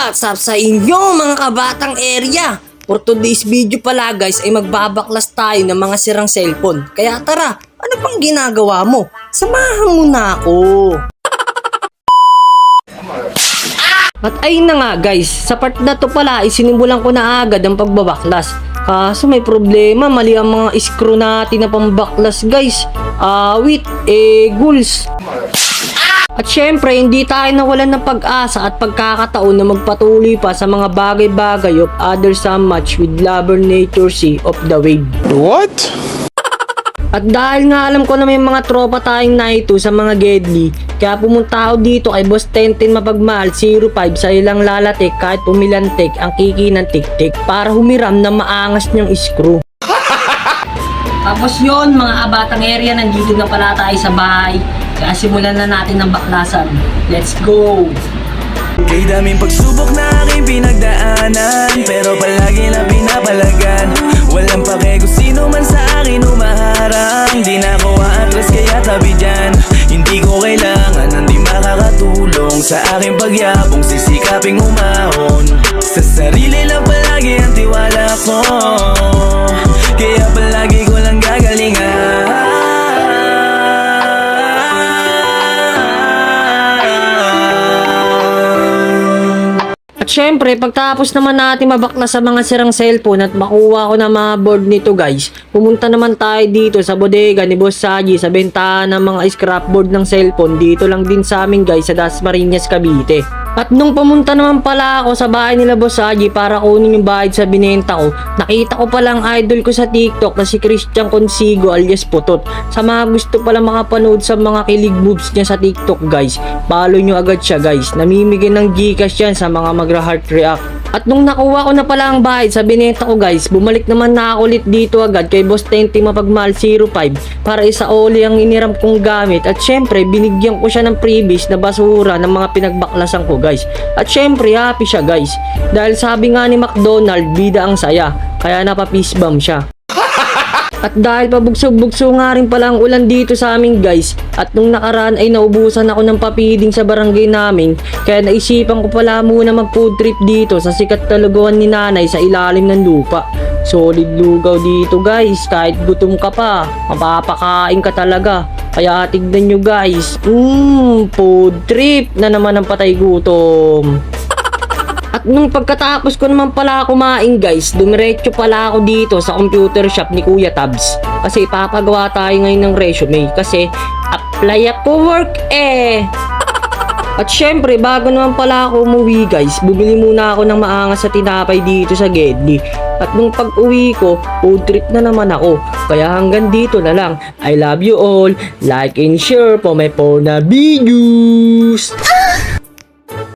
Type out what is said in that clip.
What's up sa inyo mga kabatang area? For today's video pala guys ay magbabaklas tayo ng mga sirang cellphone. Kaya tara, ano pang ginagawa mo? Samahan mo na ako. At ayun na nga guys, sa part na to pala isinimulan ko na agad ang pagbabaklas. Kaso may problema, mali ang mga screw natin na pambaklas guys. Ghouls. At syempre, hindi tayo nawalan ng pag-asa at pagkakataon na magpatuloy pa sa mga bagay-bagay of other some match with lover nature sea of the wave. What? At dahil nga alam ko na may mga tropa tayong naito sa mga Gedli, kaya pumunta ako dito kay Boss Tenten Mapagmahal 05 sa ilang lalatik kahit pumilantik ang kiki ng tik-tik para humiram na maangas niyang screw. Tapos yon mga kabatang area, nandito na pala tayo sa bahay. Kaya simulan na natin ang baklasan. Let's go! Kay daming pagsubok na aking pinagdaanan, pero palagi na pinapalagan. Walang pake kung sino man sa akin umaharang. Di na ako aatras kaya tabi dyan. Hindi ko kailangan ng di makakatulong sa aking pagyabong sisikaping umahon. Sa sarili lang palagi ang tiwala ko, kaya palagi ko lang gagalingan. At syempre, pagtapos naman natin mabaklas sa mga sirang cellphone at makuha ko na mga board nito guys, pumunta naman tayo dito sa bodega ni Boss Saji sa bentahan ng mga scrapboard ng cellphone dito lang din sa amin guys sa Dasmariñas, Cavite. At nung pumunta naman pala ako sa bahay nila Boss Saji para kunin yung bayad sa binenta ko, nakita ko palang idol ko sa TikTok na si Christian Consigo alias Putot. Sa mga gusto pala makapanood sa mga kilig moves niya sa TikTok guys, follow nyo agad siya guys. Namimigay ng Gcash yan sa mga magra-heart react. At nung nakuha ko na pala ang bayad sa binenta ko guys, bumalik naman na ako ulit dito agad kay Boss Tenten Mapagmahal 05 para isaoli ang iniram kong gamit. At syempre, binigyan ko siya ng previous na basura ng mga pinagbaklasan ko guys. At syempre, happy siya guys. Dahil sabi nga ni McDonald, bida ang saya. Kaya napapis bomb siya. At dahil pabugso-bugso nga rin pala ang ulan dito sa amin guys, at nung nakaraan ay naubusan ako ng papiding sa barangay namin, kaya naisipan ko pala muna mag food trip dito sa sikat na lugawan ni nanay sa ilalim ng lupa. Solid lugaw dito guys, kahit gutom ka pa, mapapakain ka talaga. Kaya tignan nyo guys, food trip na naman ang patay gutom. At nung pagkatapos ko naman pala kumain guys, dumiretso pala ako dito sa computer shop ni Kuya Tabs. Kasi papagawa tayo ngayon ng resume. Kasi apply ako work eh. At syempre, bago naman pala ako umuwi guys, bumili muna ako ng maangas sa tinapay dito sa Gedli. At nung pag-uwi ko, food trip na naman ako. Kaya hanggang dito na lang. I love you all. Like and share for my porna videos.